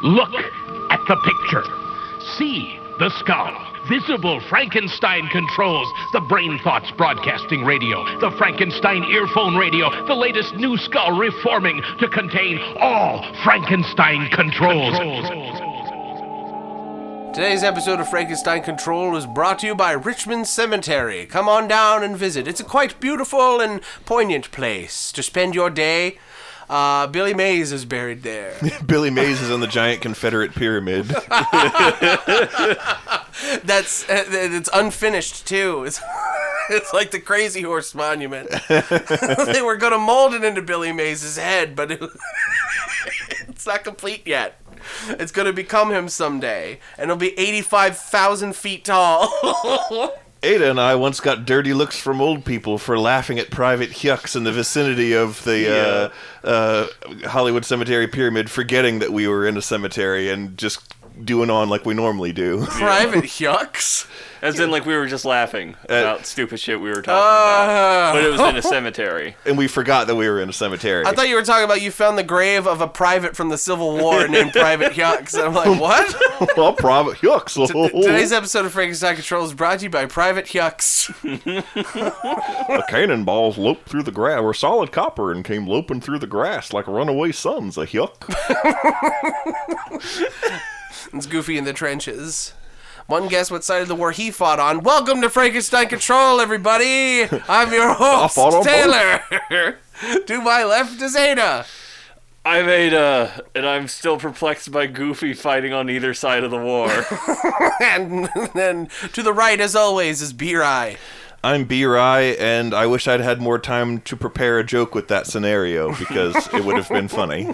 Look at the picture. See the skull. Visible Frankenstein controls. The Brain Thoughts broadcasting radio. The Frankenstein earphone radio. The latest new skull reforming to contain all Frankenstein controls. Today's episode of Frankenstein Control is brought to you by Richmond Cemetery. Come on down and visit. It's a quite beautiful and poignant place to spend your day. Billy Mays is buried there. Billy Mays is on the giant Confederate pyramid. It's unfinished too. It's like the Crazy Horse Monument. They were going to mold it into Billy Mays' head, but it's not complete yet. It's going to become him someday, and it'll be 85,000 feet tall. Ada and I once got dirty looks from old people for laughing at private yucks in the vicinity of the Hollywood Cemetery pyramid, forgetting that we were in a cemetery and just doing on like we normally do. Private yucks? As in, like, we were just laughing about stupid shit we were talking about. But it was in a cemetery. And we forgot that we were in a cemetery. I thought you were talking about you found the grave of a private from the Civil War named Private Yucks. And I'm like, what? Well, Private Yucks. Today's episode of Frankenstein Control is brought to you by Private Yucks. The cannonballs loped through the grass, were solid copper and came loping through the grass like runaway sons, a yuck. It's Goofy in the trenches. One guess what side of the war he fought on. Welcome to Frankenstein Control, everybody. I'm your host, Taylor. To my left is Ada. I'm Ada, and I'm still perplexed by Goofy fighting on either side of the war. And then to the right, as always, is B-Rye. I'm B-Rye, and I wish I'd had more time to prepare a joke with that scenario, because it would have been funny.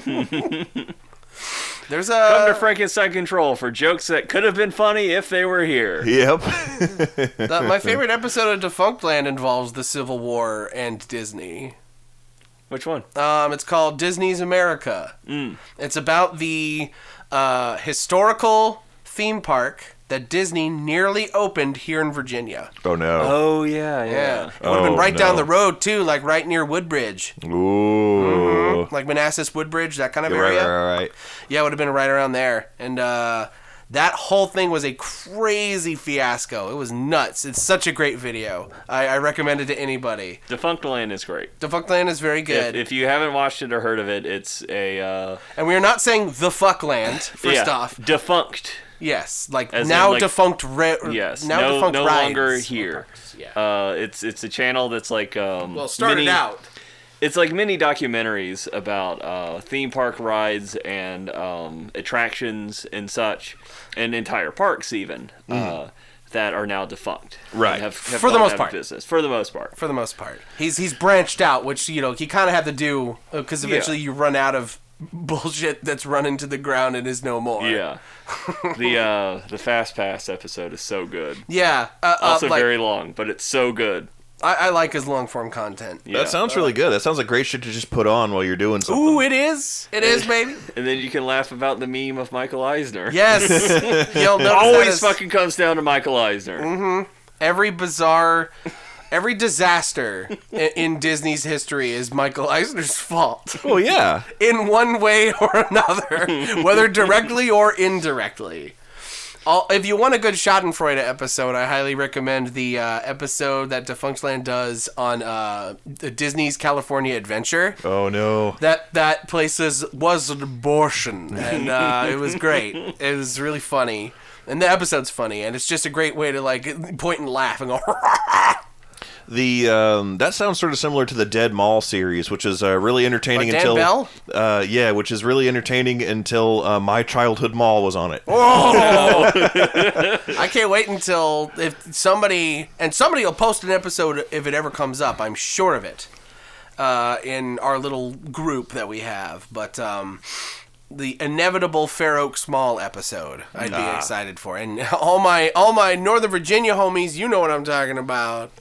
Come to Frankenstein Control for jokes that could have been funny if they were here. Yep. My favorite episode of Defunctland involves the Civil War and Disney. Which one? It's called Disney's America. It's about the historical theme park that Disney nearly opened here in Virginia. Oh, no. Oh, yeah. It would have been right down the road, too, like right near Woodbridge. Ooh. Like Manassas, Woodbridge, that kind of area. Right. Yeah, it would have been right around there. And that whole thing was a crazy fiasco. It was nuts. It's such a great video. I recommend it to anybody. Defunctland is great. Defunctland is very good. If you haven't watched it or heard of it, it's a... And we are not saying the fuckland, first off. Defunct. Yes, like As now in, like, defunct. Yes, now no defunct rides. longer here. Yeah. It's a channel that's like started out. It's like mini documentaries about theme park rides and attractions and such, and entire parks even that are now defunct. Right. Have For the most part. Business. For the most part. For the most part, he's branched out, which he kind of had to do because eventually you run out of bullshit that's run into the ground and is no more. Yeah. The Fast Pass episode is so good. Yeah. Also very long, but it's so good. I like his long form content. Yeah. That sounds really good. That sounds like great shit to just put on while you're doing something. Ooh, it is. It is, baby. And then you can laugh about the meme of Michael Eisner. Yes. You'll notice always fucking comes down to Michael Eisner. Mm-hmm. Every disaster in Disney's history is Michael Eisner's fault. Oh, yeah. In one way or another, whether directly or indirectly. If you want a good Schadenfreude episode, I highly recommend the episode that Defunctland does on Disney's California Adventure. Oh, no. That place was an abortion, and it was great. It was really funny. And the episode's funny, and it's just a great way to like point and laugh and go, that sounds sort of similar to the Dead Mall series, which is really entertaining Dan Bell? Which is really entertaining until My Childhood Mall was on it. Oh! I can't wait until if somebody will post an episode if it ever comes up. I'm sure of it in our little group that we have, but. The inevitable Fair Oaks Mall episode I'd be excited for. And all my Northern Virginia homies, you know what I'm talking about.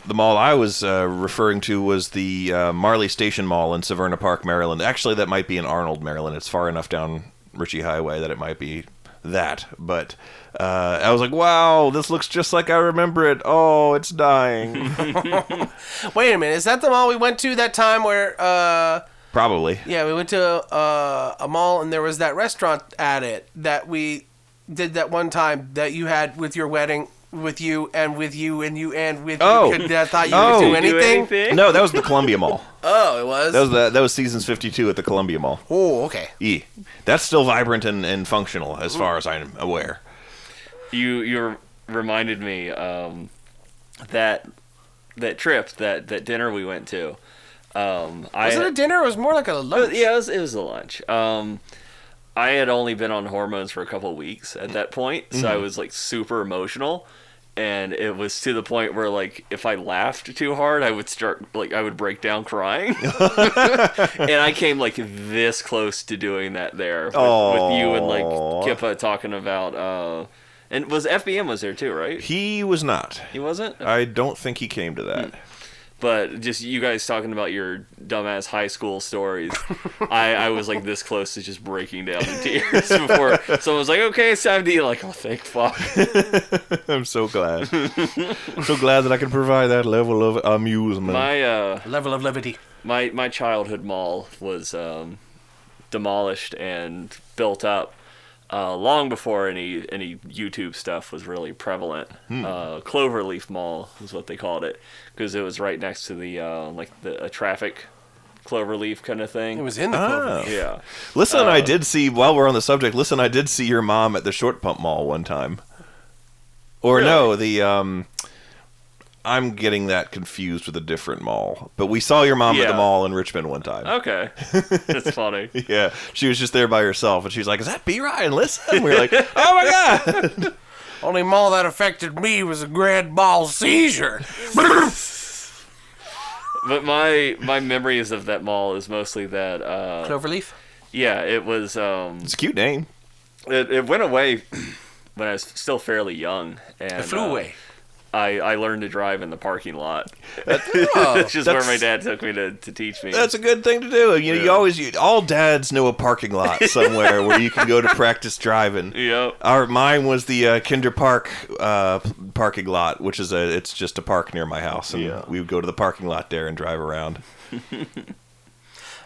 The mall I was referring to was the Marley Station Mall in Severna Park, Maryland. Actually, that might be in Arnold, Maryland. It's far enough down Ritchie Highway that it might be that. But I was like, wow, this looks just like I remember it. Oh, it's dying. Wait a minute. Is that the mall we went to that time where... Probably. Yeah, we went to a mall, and there was that restaurant at it that we did that one time that you had with your wedding, with you and with you and you and with Oh. you. I thought you Oh. could do anything. No, that was the Columbia Mall. Oh, it was? That was Seasons 52 at the Columbia Mall. Oh, okay. That's still vibrant and functional as far as I'm aware. You reminded me that trip, that dinner we went to. Was it a dinner? It was more like a lunch. Yeah, it was a lunch. I had only been on hormones for a couple of weeks at that point, so I was like super emotional, and it was to the point where like if I laughed too hard, I would break down crying. And I came like this close to doing that there with you and like Kippa talking about. And FBM was there too, right? He was not. He wasn't? I don't think he came to that. But just you guys talking about your dumbass high school stories, I was like this close to just breaking down in tears before someone was like, okay, it's time to eat. Like, oh, thank fuck. I'm so glad. So glad that I can provide that level of amusement. My level of levity. My childhood mall was demolished and built up long before any YouTube stuff was really prevalent. Cloverleaf Mall is what they called it, because it was right next to the a traffic cloverleaf kind of thing. It was in the Cloverleaf. Yeah. Listen, I did see, while we're on the subject, I did see your mom at the Short Pump Mall one time. Or Really? no, the I'm getting that confused with a different mall. But we saw your mom at the mall in Richmond one time. Okay. That's funny. Yeah, she was just there by herself, and she's like, "Is that B. Ryan? Listen." We were like, "Oh my god!" Only mall that affected me was a grand mal seizure. But my memories of that mall is mostly that. Cloverleaf? Yeah, it was. It's a cute name. It went away when I was still fairly young, and It flew away. I learned to drive in the parking lot. Oh, That's just where my dad took me to teach me. That's a good thing to do. You always all dads know a parking lot somewhere where you can go to practice driving. Yep. Mine was the Kinder Park parking lot, which is it's just a park near my house, and we would go to the parking lot there and drive around.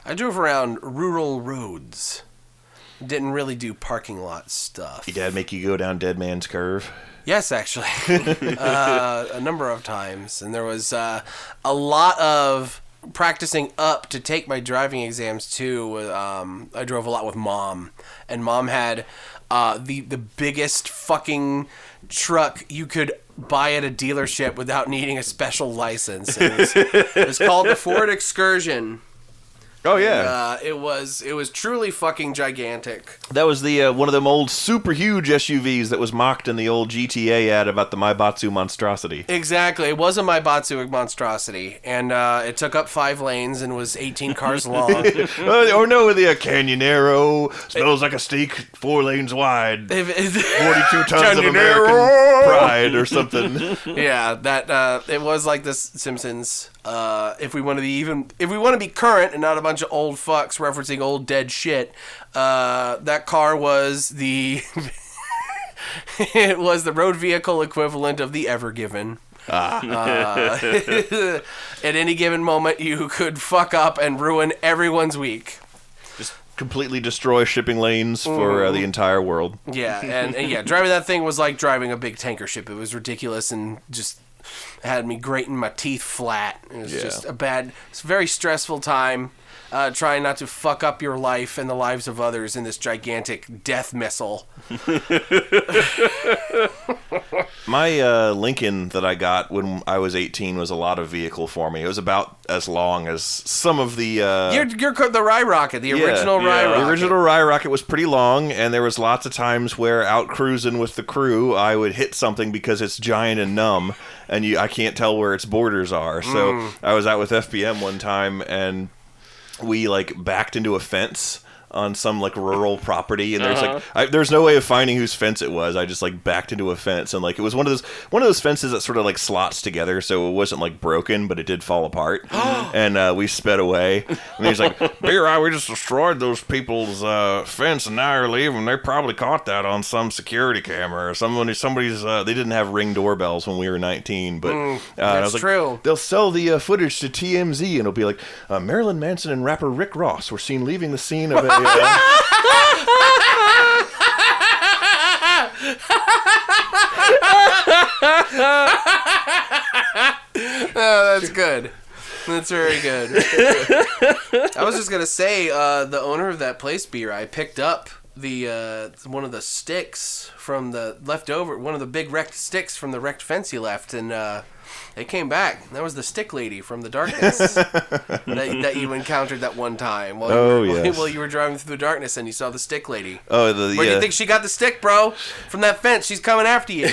I drove around rural roads. Didn't really do parking lot stuff. Your dad make you go down Dead Man's Curve? Yes, actually. A number of times. And there was a lot of practicing up to take my driving exams, too. I drove a lot with Mom. And Mom had the biggest fucking truck you could buy at a dealership without needing a special license. It was called the Ford Excursion. Oh yeah, It was truly fucking gigantic. that was the one of them old super huge SUVs that was mocked in the old GTA ad about the Maibatsu monstrosity. Exactly, it was a Maibatsu monstrosity, and it took up 5 lanes and was 18 cars long. Or no, the Canyonero smells like a steak, 4 lanes wide, 42 tons of American pride or something. Yeah, that it was like the Simpsons. If we want to be current and not a bunch of old fucks referencing old dead shit, that car was the it was the road vehicle equivalent of the Ever Given. At any given moment, you could fuck up and ruin everyone's week. Just completely destroy shipping lanes for the entire world. Yeah, and yeah, driving that thing was like driving a big tanker ship. It was ridiculous and just had me grating my teeth flat. It was just it's a very stressful time. Trying not to fuck up your life and the lives of others in this gigantic death missile. My Lincoln that I got when I was 18 was a lot of vehicle for me. It was about as long as some of the... the Rye Rocket, the original Rye Rocket. The original Rye Rocket was pretty long, and there was lots of times where out cruising with the crew, I would hit something because it's giant and numb, and I can't tell where its borders are. So I was out with FBM one time, and we backed into a fence on some like rural property, and there's no way of finding whose fence it was. I just like backed into a fence, and like it was one of those fences that sort of like slots together, so it wasn't like broken, but it did fall apart. And we sped away, and he's like, "B-Rye, we just destroyed those people's fence, and now you're leaving. They probably caught that on some security camera or somebody's. They didn't have Ring doorbells when we were 19, but I was like, true. They'll sell the footage to TMZ, and it'll be like Marilyn Manson and rapper Rick Ross were seen leaving the scene of a." Oh, that's good. That's very good. I was just gonna say, the owner of that place, B-Rye, picked up the one of the sticks from the leftover, one of the big wrecked sticks from the wrecked fence he left, and it came back. That was the stick lady from the darkness that you encountered that one time while you were driving through the darkness, and you saw the stick lady. Where do you think she got the stick, bro? From that fence. She's coming after you.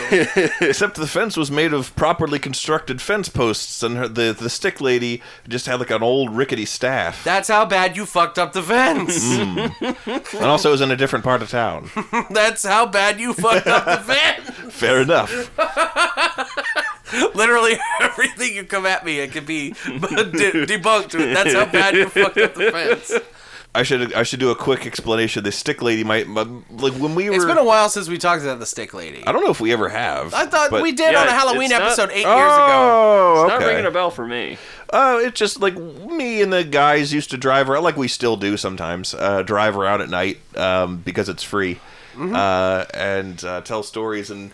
Except the fence was made of properly constructed fence posts, and the stick lady just had like an old rickety staff. That's how bad you fucked up the fence. And also it was in a different part of town. That's how bad you fucked up the fence. Fair enough. Literally everything you come at me, it could be debunked. That's how bad you fucked up the fence. I should do a quick explanation. The stick lady might like when we were. It's been a while since we talked about the stick lady. I don't know if we ever have. I thought we did on a Halloween episode 8 years ago. Oh, It's not ringing a bell for me. It's just like me and the guys used to drive around, like we still do sometimes. Drive around at night because it's free, and tell stories and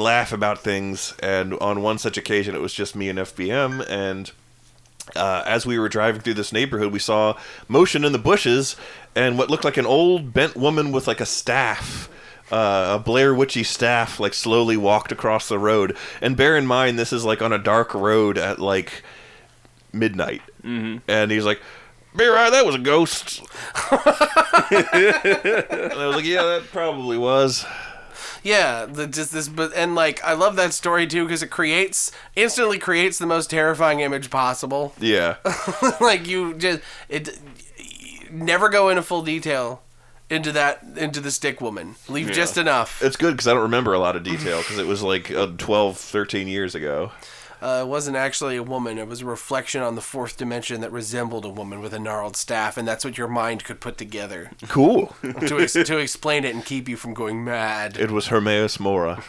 laugh about things. And on one such occasion, it was just me and FBM, and as we were driving through this neighborhood, we saw motion in the bushes, and what looked like an old bent woman with like a staff, a Blair Witchy staff, like slowly walked across the road. And bear in mind, this is like on a dark road at like midnight. Mm-hmm. And he's like, "B-Rye, that was a ghost." And I was like, "Yeah, that probably was." Yeah, and like I love that story too because it instantly creates the most terrifying image possible. Yeah, like you never go into full detail into the stick woman. Leave just enough. It's good because I don't remember a lot of detail because it was like 12, 13 years ago. It wasn't actually a woman. It was a reflection on the fourth dimension that resembled a woman with a gnarled staff, and that's what your mind could put together. Cool. to explain it and keep you from going mad. It was Hermaeus Mora.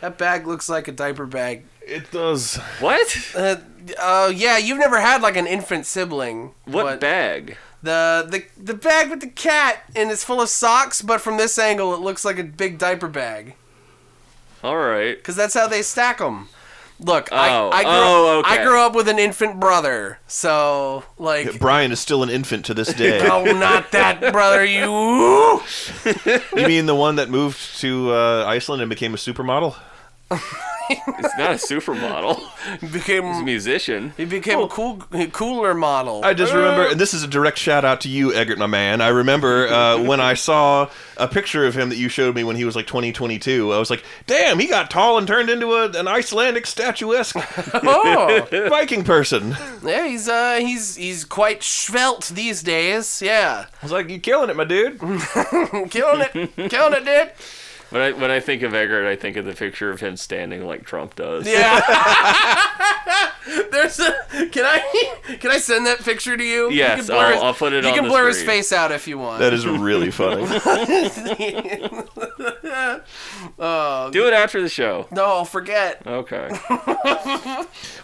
That bag looks like a diaper bag. It does. What? Yeah, you've never had like an infant sibling. What bag? The bag with the cat, and it's full of socks, but from this angle, it looks like a big diaper bag. All right. Because that's how they stack them. Look, okay. I grew up with an infant brother, so, like... Brian is still an infant to this day. Oh, not that brother, you... You mean the one that moved to Iceland and became a supermodel? It's not a supermodel. He's a musician. He became a cooler model. I just remember, and this is a direct shout out to you, Eggert, my man. I remember when I saw a picture of him that you showed me when he was like 22. I was like, damn, he got tall and turned into an Icelandic statuesque Viking person. Yeah, he's quite svelte these days. Yeah. I was like, you killing it, my dude. Killing it, dude. When I think of Eggert, I think of the picture of him standing like Trump does. Yeah. Can I send that picture to you? Yes, I'll put it on the screen. You can blur his face out if you want. That is really funny. Do it after the show. No, I'll forget. Okay.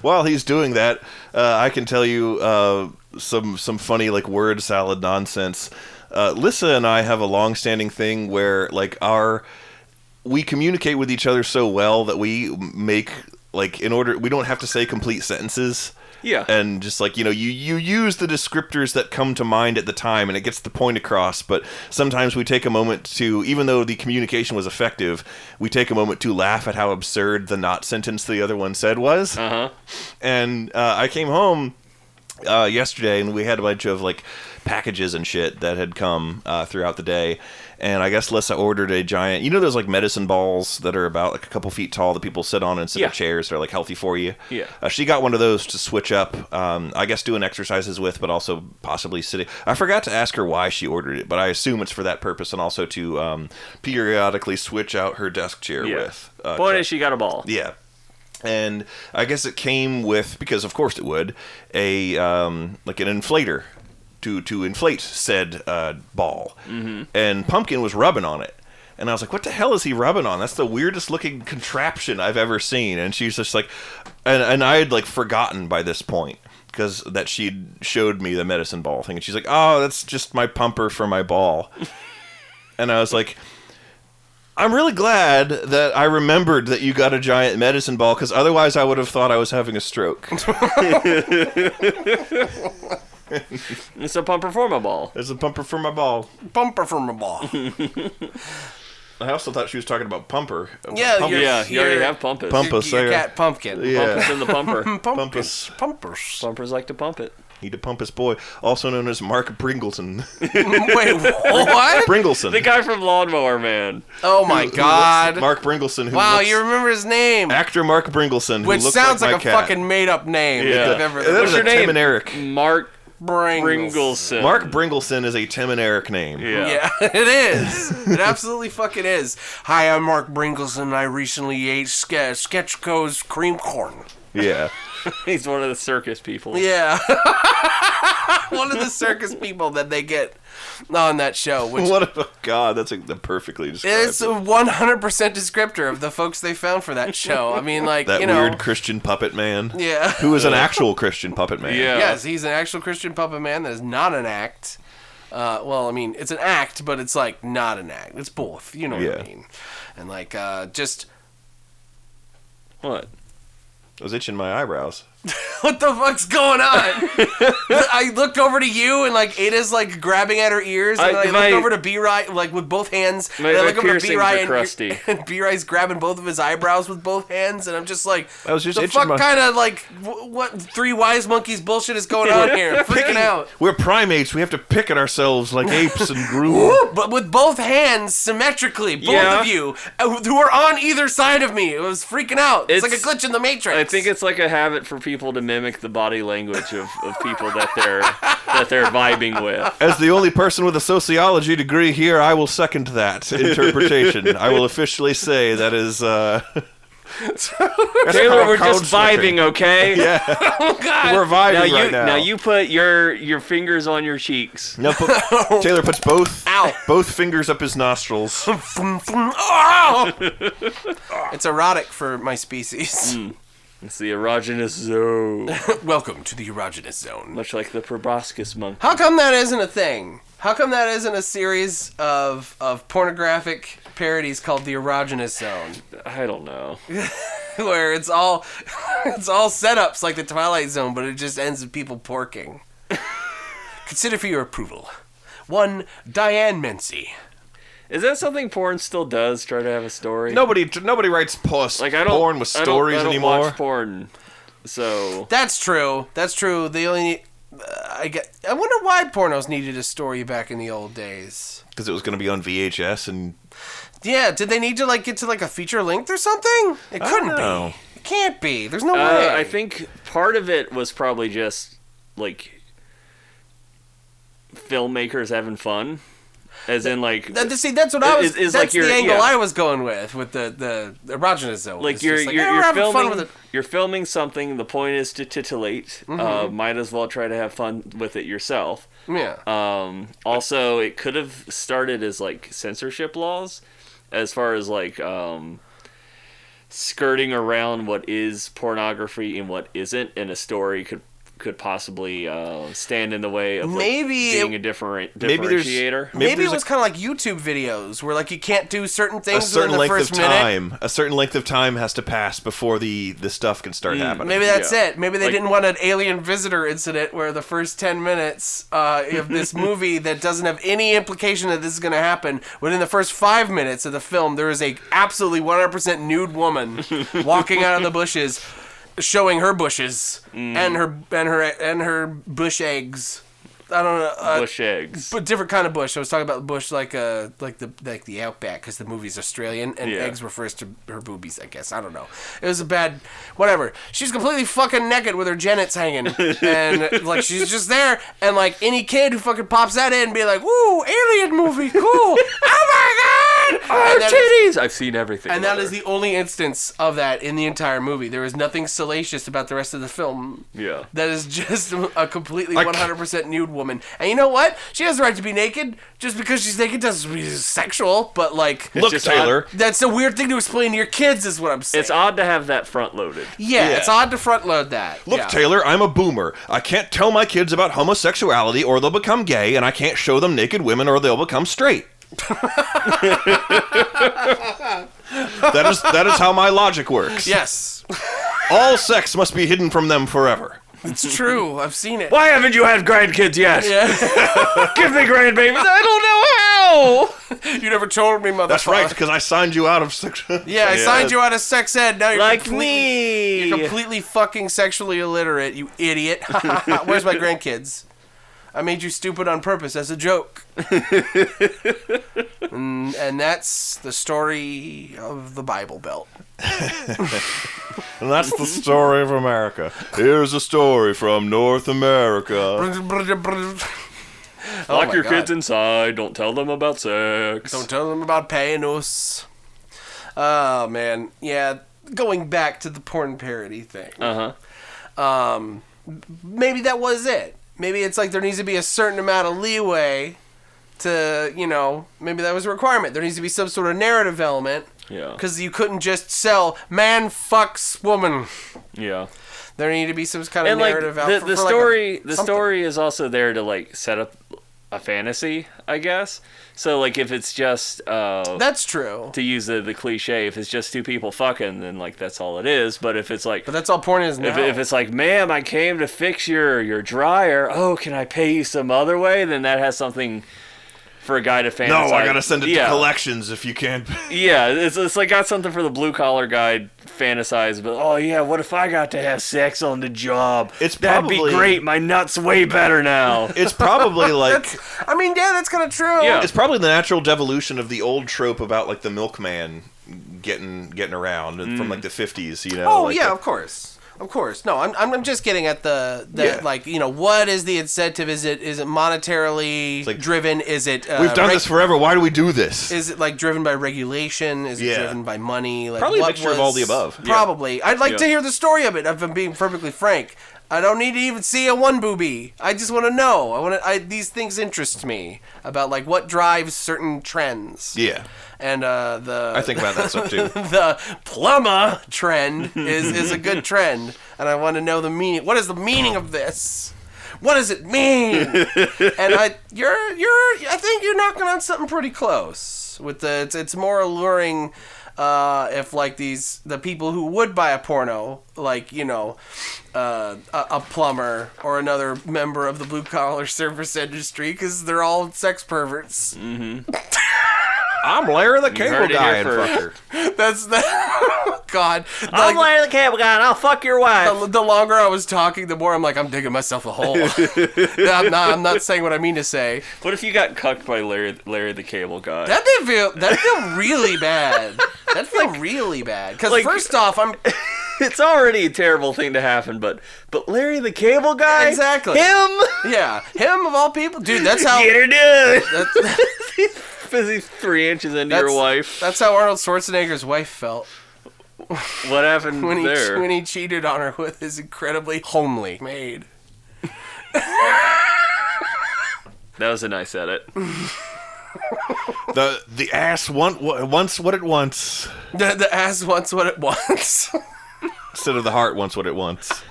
While he's doing that, I can tell you some funny like word salad nonsense. Lissa and I have a long-standing thing where like we communicate with each other so well that we make like we don't have to say complete sentences. Yeah. And just like, you use the descriptors that come to mind at the time and it gets the point across, but sometimes we take a moment to, even though the communication was effective, we take a moment to laugh at how absurd the not sentence the other one said was. Uh-huh. And I came home yesterday, and we had a bunch of like packages and shit that had come throughout the day. And I guess Lissa ordered a giant, those like medicine balls that are about like a couple feet tall that people sit on instead of chairs that are like healthy for you. Yeah. She got one of those to switch up, I guess doing exercises with, but also possibly sitting. I forgot to ask her why she ordered it, but I assume it's for that purpose and also to periodically switch out her desk chair with. Point is, she got a ball. Yeah. And I guess it came with, because of course it would, a like an inflator to inflate said ball. Mm-hmm. And Pumpkin was rubbing on it. And I was like, what the hell is he rubbing on? That's the weirdest looking contraption I've ever seen. And she's just like, and I had like forgotten by this point, because that she'd showed me the medicine ball thing. And she's like, oh, that's just my pumper for my ball. And I was like, I'm really glad that I remembered that you got a giant medicine ball, because otherwise I would have thought I was having a stroke. It's a pumper for my ball. It's a pumper for my ball. Bumper for my ball. I also thought she was talking about Pumper. Yeah, Pumpus. You already have Pumpus. Pumpus. Your cat Pumpkin. Yeah. Pumpus in the pumper. Pumpus. Pumpers. Pumpers like to pump it. He the Pumpus boy, also known as Mark Bringleson. Wait, what? Bringleson. The guy from Lawnmower Man. Oh my God. Mark Bringleson. Wow, you remember his name. Actor Mark Bringleson, who Which looks sounds like like my a cat. fucking made-up name. Yeah. If I've ever- That What's is your a Tim name? and Eric. Mark Bringles. Bringleson. Mark Bringleson is a Tim and Eric name. Yeah. Yeah, it is. It absolutely fucking is. Hi, I'm Mark Bringleson. I recently ate Sketchco's cream corn. Yeah. He's one of the circus people. Yeah. One of the circus people that they get on that show. Which God, that's the perfectly described. it's a 100% descriptor of the folks they found for that show. I mean, like, that you know. weird Christian puppet man. Yeah. Who is an actual Christian puppet man. Yeah. Yes, he's an actual Christian puppet man that is not an act. Well, I mean, it's an act, but it's like not an act. It's both. You know what I mean? And like, just What? I was itching my eyebrows. what the fuck's going on? I looked over to you and like Ada's like grabbing at her ears, and I looked over to B-Rai like with both hands. And I look over to B-Rai and B-Rai's grabbing both of his eyebrows with both hands, and I'm just like, I was just the itching fuck kind of like what Three Wise Monkeys bullshit is going on here? I'm freaking out. We're primates. We have to pick at ourselves like apes and groove. But with both hands symmetrically, both of you who are on either side of me, it was freaking out. It's like a glitch in the Matrix. I think it's like a habit for people to mimic the body language of people that they're vibing with. As the only person with a sociology degree here, I will second that interpretation. I will officially say that is. Taylor, we're just vibing, okay? Yeah. Oh God. We're vibing Now right now. Now you put your fingers on your cheeks. No, Taylor puts both fingers up his nostrils. It's erotic for my species. It's the erogenous zone. Welcome to the erogenous zone. Much like the proboscis monkey. How come that isn't a thing? How come that isn't a series of pornographic parodies called the erogenous zone? I don't know. Where it's all setups like the Twilight Zone, but it just ends with people porking. Consider for your approval. 1, Diane Mency. Is that something porn still does? Try to have a story. Nobody writes porn with stories I don't anymore. watch porn, so That's true. That's true. They only. I wonder why pornos needed a story back in the old days. Because it was going to be on VHS and. Yeah, did they need to like get to like a feature length or something? It couldn't be. It can't be. There's no way. I think part of it was probably just like filmmakers having fun. As in, like, see, that's what I was. That's like the angle I was going with the erogenous zone. Like It's you're just we're having filming, fun with it. you're filming something. The point is to titillate. Might as well try to have fun with it yourself. Yeah. Also, it could have started as like censorship laws, as far as like skirting around what is pornography and what isn't, and a story could possibly stand in the way of being a differentiator. Maybe it was kind of like YouTube videos where like you can't do certain things a certain within the length first of minute. time. A certain length of time has to pass before the stuff can start happening. Maybe that's it. Maybe they didn't want an alien visitor incident where the first 10 minutes of this movie that doesn't have any implication that this is going to happen, within the first 5 minutes of the film, there is a absolutely 100% nude woman walking out of the bushes. showing her bushes and her bush eggs. I don't know. Bush eggs. But different kind of bush. I was talking about the bush like the outback, because the movie's Australian, and eggs refers to her boobies, I guess. I don't know. It was a bad whatever. She's completely fucking naked with her genits hanging, and like she's just there, and like any kid who fucking pops that in and be like, "Woo, alien movie, cool! Oh my god!" Oh, titties! I've seen everything. And that is the only instance of that in the entire movie. There is nothing salacious about the rest of the film. Yeah. That is just a completely 100% nude woman. And you know what? She has the right to be naked. Just because she's naked doesn't mean it's sexual. But like, Look, Taylor. That's a weird thing to explain to your kids, is what I'm saying. It's odd to have that front loaded. Yeah, it's odd to front load that. Look, Taylor, I'm a boomer. I can't tell my kids about homosexuality or they'll become gay, and I can't show them naked women or they'll become straight. That is how my logic works. Yes. All sex must be hidden from them forever. It's true. I've seen it. Why haven't you had grandkids yet? Yeah. Give me grandbabies. I don't know how. You never told me, motherfucker. That's right, because I signed you out of sex. Yeah, I signed you out of sex ed. Now you're Like me. You're completely fucking sexually illiterate, you idiot. Where's my grandkids? I made you stupid on purpose as a joke. and that's the story of the Bible Belt. And that's the story of America. Here's a story from North America. Lock your kids inside. Don't tell them about sex. Don't tell them about penis. Oh, man. Yeah, going back to the porn parody thing. Maybe that was it. Maybe it's like there needs to be a certain amount of leeway to, you know, maybe that was a requirement. There needs to be some sort of narrative element. Yeah. Because you couldn't just sell man fucks woman. Yeah. There needed to be some kind of And like narrative the, out the for story, like the story is also there to like set up a fantasy, I guess. So like if it's just that's true. To use the cliche, if it's just two people fucking, then like that's all it is. But if it's like, but that's all porn is now. If it's like, ma'am, I came to fix your dryer. Oh, can I pay you some other way? Then that has something for a guy to fantasize. No, I gotta send it to collections if you can't. Yeah, it's like got something for the blue collar guy fantasize. But oh yeah, what if I got to have sex on the job? That'd be great. My nuts way better now. It's probably like. I mean, yeah, that's kind of true. Yeah. It's probably the natural devolution of the old trope about like the milkman getting around from like the 50s. You know. Oh like yeah, of course. Of course. No, I'm just getting at the like, you know, what is the incentive? Is it monetarily like, driven? Is it we've done this forever. Why do we do this? Is it like driven by regulation? Is it driven by money? Like, probably a mixture of all the above. Probably. I'd like to hear the story of it, if I'm being perfectly frank. I don't need to even see a one boobie. I just want to know. These things interest me about like what drives certain trends. Yeah. And I think about that stuff too. The plumber trend is a good trend, and I want to know the meaning. What is the meaning of this? What does it mean? And I think you're knocking on something pretty close with the. It's more alluring. If like the people who would buy a porno, like, you know, a plumber or another member of the blue collar service industry, because they're all sex perverts. Mm-hmm. I'm Larry the Cable Guy and fucker. That's that. God. I'm Larry the Cable Guy and I'll fuck your wife. The longer I was talking, the more I'm like, I'm digging myself a hole. I'm not saying what I mean to say. What if you got cucked by Larry the Cable Guy? That'd feel really bad. That'd feel really bad. Because like, first off, it's already a terrible thing to happen, but Larry the Cable Guy? Exactly. Him? Yeah. Him of all people? Dude, that's how... Get her done! He's 3 inches into your wife. That's how Arnold Schwarzenegger's wife felt. What happened there? When he cheated on her with his incredibly homely maid. That was a nice edit. The ass wants what it wants. The ass wants what it wants. Instead of the heart wants what it wants.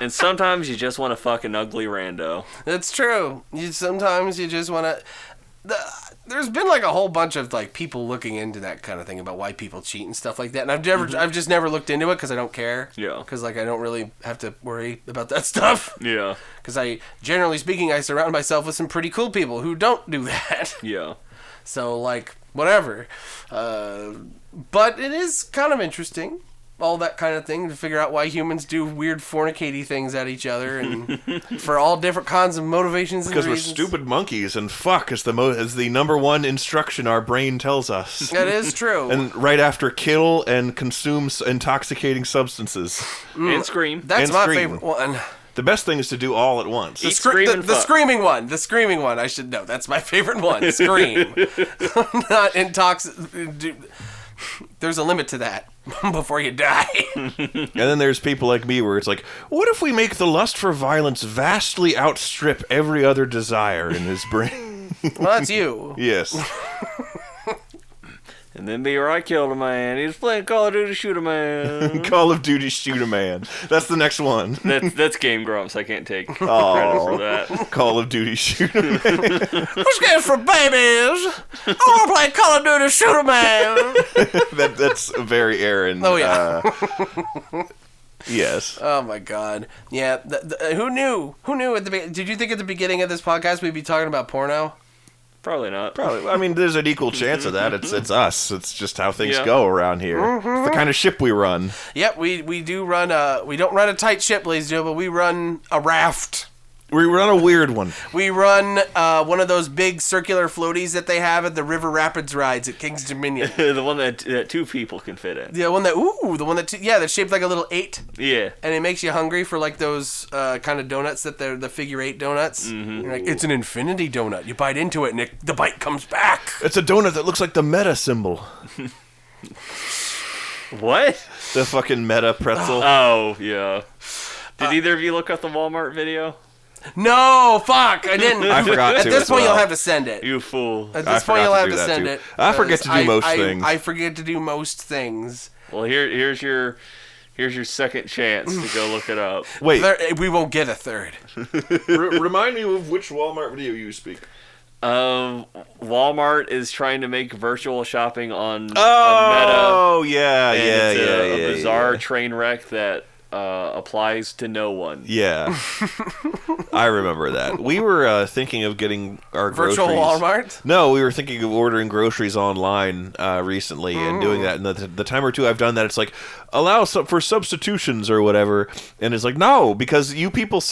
And sometimes you just want to fuck an ugly rando. That's true. Sometimes you just want to... There's been like a whole bunch of like people looking into that kind of thing about why people cheat and stuff like that, and I've just never looked into it because I don't care. Yeah. Because like I don't really have to worry about that stuff. Yeah. Because generally speaking, I surround myself with some pretty cool people who don't do that. Yeah. So like whatever, but it is kind of interesting. all that kind of thing, to figure out why humans do weird fornicating things at each other, and for all different kinds of motivations and Because we're reasons. stupid monkeys, and fuck is the number one instruction our brain tells us. That is true. And right after kill and consume intoxicating substances. And scream. That's and my scream. favorite one. The best thing is to do all at once. Eat, scream, and The fuck. screaming one. The screaming one. I should know. That's my favorite one. Scream. Not There's a limit to that before you die. And then there's people like me where it's like, what if we make the lust for violence vastly outstrip every other desire in his brain? Well, that's you. Yes. And then be where I killed a man. He was playing Call of Duty Shoot a Man. Call of Duty Shoot a Man. That's the next one. That's Game Grumps. I can't take credit Oh. for that. Call of Duty Shoot a Man. This game's for babies. I want to play Call of Duty Shoot a Man. That's very Aaron. Oh, yeah. Yes. Oh, my God. Yeah. Who knew? Who knew at the beginning? Did you think at the beginning of this podcast we'd be talking about porno? Probably not. Probably. I mean, there's an equal chance of that. It's us. It's just how things Yeah. go around here. It's the kind of ship we run. Yep, we do run we don't run a tight ship, ladies and gentlemen, but we run a raft. We run a weird one. We run one of those big circular floaties that they have at the River Rapids rides at King's Dominion. The one that two people can fit in. The one that's shaped like a little 8. Yeah. And it makes you hungry for like those kind of donuts that they're the figure 8 donuts. You're like, it's an infinity donut. You bite into it and the bite comes back. It's a donut that looks like the meta symbol. What? The fucking meta pretzel. Oh, yeah. Did either of you look up the Walmart video? No, fuck, I didn't. I forgot At to this as point, well. you'll have to send it. You fool. At I this point, forgot you'll to have do to that, send too. it. I forget to do most things. I forget to do most things. Well, here's your second chance to go look it up. Wait, We won't get a third. remind me of which Walmart video you speak. Walmart is trying to make virtual shopping on Meta. Oh, yeah, And yeah, it's yeah, a bizarre train wreck that applies to no one. Yeah. I remember that. We were thinking of getting our Virtual groceries. Walmart? No, we were thinking of ordering groceries online recently and doing that. And the time or two I've done that, it's like, allow for substitutions or whatever. And it's like, no, because you people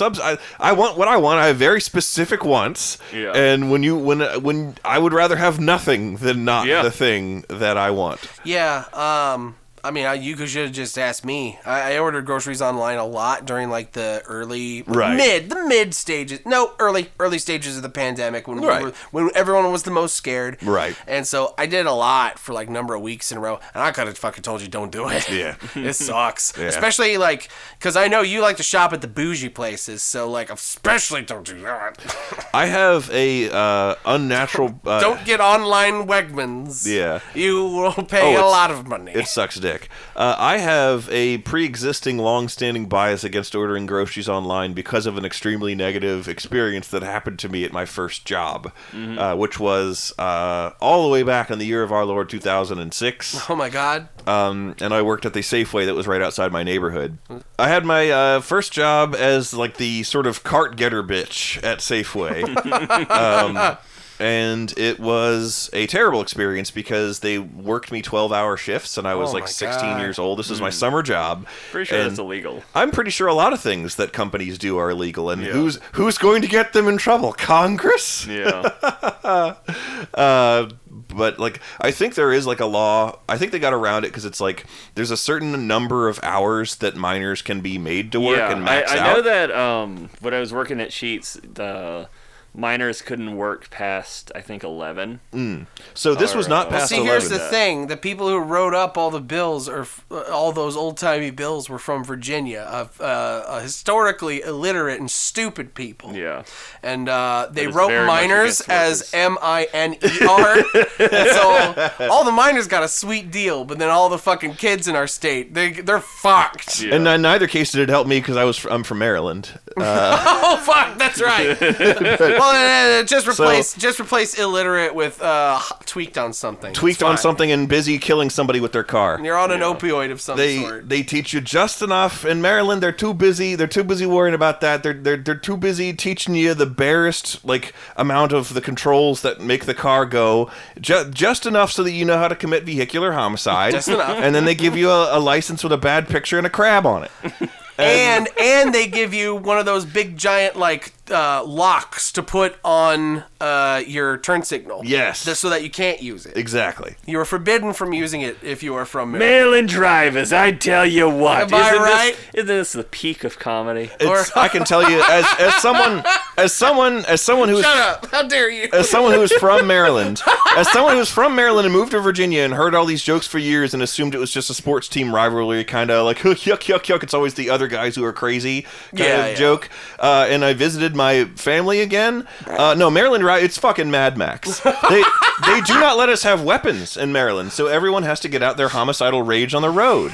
I want what I want. I have very specific wants. Yeah. And when I would rather have nothing than not Yeah. the thing that I want. Yeah, I mean, you should have just asked me. I ordered groceries online a lot during like the early, mid stages. No, early stages of the pandemic when when everyone was the most scared. Right. And so I did a lot for like a number of weeks in a row, and I could have fucking told you don't do it. Yeah. It sucks. Yeah. Especially like because I know you like to shop at the bougie places, so like especially don't do that. I have a unnatural. Don't get online Wegmans. Yeah. You will pay a lot of money. It sucks dick. I have a pre-existing, long-standing bias against ordering groceries online because of an extremely negative experience that happened to me at my first job, which was all the way back in the year of our Lord 2006. Oh my God. And I worked at the Safeway that was right outside my neighborhood. I had my first job as like the sort of cart getter bitch at Safeway. And it was a terrible experience because they worked me 12-hour shifts, and I was like 16 years old. This is my summer job. Pretty sure and that's illegal. I'm pretty sure a lot of things that companies do are illegal, and who's going to get them in trouble? Congress? Yeah. But like, I think there is like a law. I think they got around it because it's like there's a certain number of hours that minors can be made to work and max out. I know that when I was working at Sheetz, the minors couldn't work past, I think, 11. So this was not past 11. Here's the thing. The people who wrote up all the bills, or all those old-timey bills, were from Virginia, historically illiterate and stupid people. Yeah. And they is wrote very much minors against as M-I-N-E-R. And so all the minors got a sweet deal, but then all the fucking kids in our state, they're fucked. Yeah. And in neither case did it help me because I'm from Maryland. Oh, fuck, that's right. Well, just replace illiterate with tweaked on something. Tweaked on something and busy killing somebody with their car. You're on an opioid of some sort. They teach you just enough. In Maryland, they're too busy. They're too busy worrying about that. They're too busy teaching you the barest amount of the controls that make the car go just enough so that you know how to commit vehicular homicide. Just enough. And then they give you a license with a bad picture and a crab on it. And they give you one of those big giant locks to put on your turn signal. Yes. Just so that you can't use it. Exactly. You are forbidden from using it if you are from Maryland drivers, I tell you what. Am I right? Isn't this the peak of comedy? I can tell you, as someone who's Shut up! How dare you? as someone who was from Maryland, and moved to Virginia and heard all these jokes for years and assumed it was just a sports team rivalry, kind of like yuck yuck yuck. It's always the other guys who are crazy kind of joke. And I visited my family again. No, Maryland, it's fucking Mad Max. They do not let us have weapons in Maryland, so everyone has to get out their homicidal rage on the road.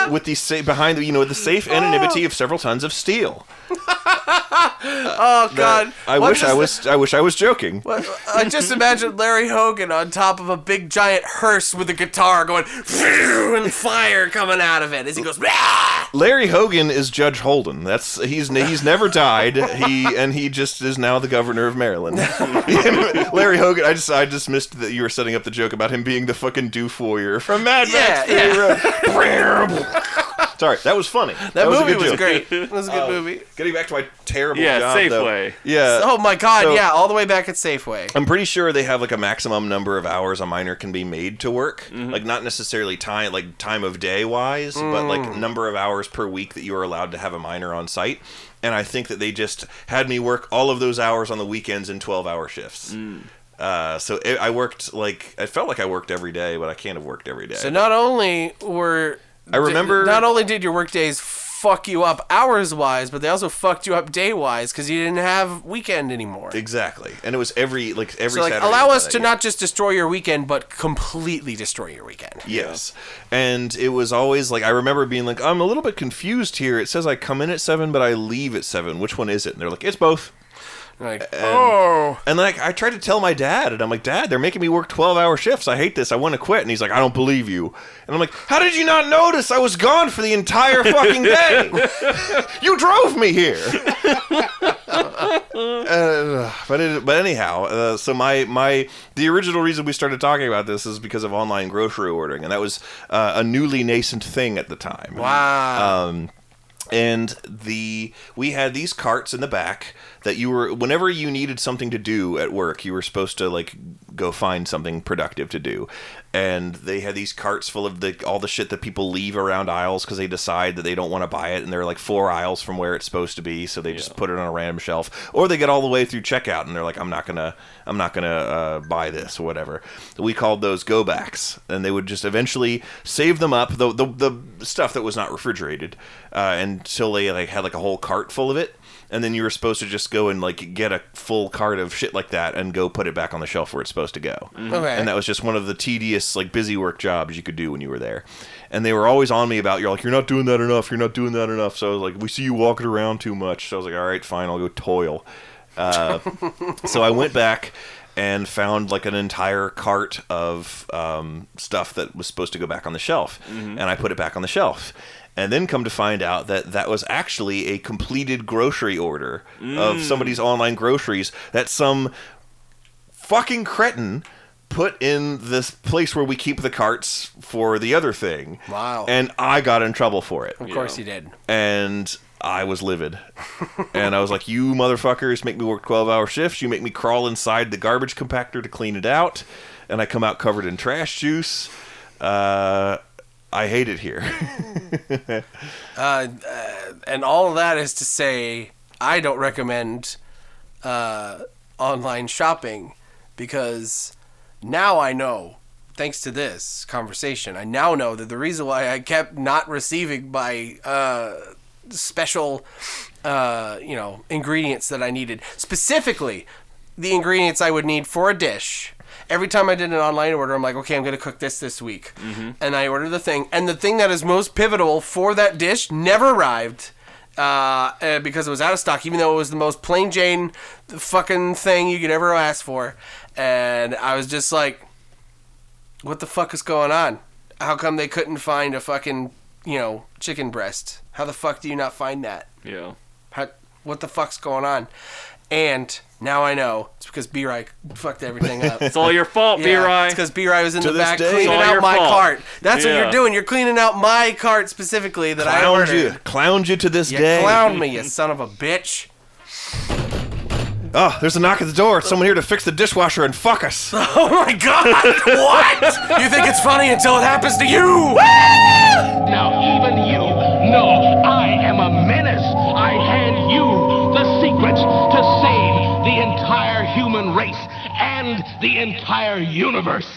With the safe anonymity of several tons of steel. Oh God! I wish I was joking. I just imagine Larry Hogan on top of a big giant hearse with a guitar going and fire coming out of it as he goes. Rah! Larry Hogan is Judge Holden. He's never died. He just is now the governor of Maryland. Larry Hogan. I just missed that you were setting up the joke about him being the fucking doofoyer from Mad Max. Sorry, that was funny. That was movie a good was joke. great. It was a good movie. Getting back to my terrible job, Safeway. Though. Yeah. Oh my God! All the way back at Safeway. I'm pretty sure they have a maximum number of hours a minor can be made to work. Not necessarily time of day wise, but number of hours per week that you are allowed to have a minor on site. And I think that they just had me work all of those hours on the weekends in 12-hour shifts. So I worked I felt like I worked every day, but I can't have worked every day. So not only did your work days fuck you up hours-wise, but they also fucked you up day-wise because you didn't have weekend anymore. Exactly. And it was every Saturday. Allow us to not just destroy your weekend, but completely destroy your weekend. Yes. And it was always I remember being I'm a little bit confused here. It says I come in at 7, but I leave at 7. Which one is it? And they're like, it's both. And I tried to tell my dad, and I'm like, Dad, they're making me work 12-hour shifts. I hate this. I want to quit. And he's like, I don't believe you. And I'm like, how did you not notice I was gone for the entire fucking day? You drove me here. But anyhow, so the original reason we started talking about this is because of online grocery ordering, and that was a newly nascent thing at the time. Wow. And we had these carts in the back that whenever you needed something to do at work, you were supposed to go find something productive to do. And they had these carts full of all the shit that people leave around aisles because they decide that they don't want to buy it, and they're 4 aisles from where it's supposed to be, so they just put it on a random shelf, or they get all the way through checkout and they're like, I'm not gonna buy this or whatever. We called those go backs, and they would just eventually save them up, the stuff that was not refrigerated, until they had a whole cart full of it. And then you were supposed to just go and get a full cart of shit like that and go put it back on the shelf where it's supposed to go. Okay. And that was just one of the tedious busy work jobs you could do when you were there. And they were always on me about, you're not doing that enough. You're not doing that enough. So I was like, we see you walking around too much. So I was like, all right, fine, I'll go toil. So I went back and found an entire cart of stuff that was supposed to go back on the shelf. And I put it back on the shelf. And then come to find out that was actually a completed grocery order of somebody's online groceries that some fucking cretin put in this place where we keep the carts for the other thing. Wow. And I got in trouble for it. Of course you did. And I was livid. And I was like, you motherfuckers make me work 12-hour shifts. You make me crawl inside the garbage compactor to clean it out. And I come out covered in trash juice. I hate it here. And all of that is to say, I don't recommend online shopping, because now I know, thanks to this conversation, I now know that the reason why I kept not receiving my special, ingredients that I needed, specifically the ingredients I would need for a dish. Every time I did an online order, I'm like, okay, I'm going to cook this week. And I order the thing. And the thing that is most pivotal for that dish never arrived. because it was out of stock, even though it was the most plain Jane fucking thing you could ever ask for. And I was just like, what the fuck is going on? How come they couldn't find a fucking, chicken breast? How the fuck do you not find that? Yeah. What the fuck's going on? And now I know. It's because B-Rye fucked everything up. It's all your fault, B-Rye. It's because B-Rye was in the back day. cleaning It's all out your my fault. cart. That's what you're doing. You're cleaning out my cart specifically that I ordered. Clowned you to this You day. clowned me, you son of a bitch. Oh, there's a knock at the door. It's someone here to fix the dishwasher and fuck us. Oh my god! What? You think it's funny until it happens to you? Now even you know I am a menace. I hand you the secrets to save the entire human race and the entire universe.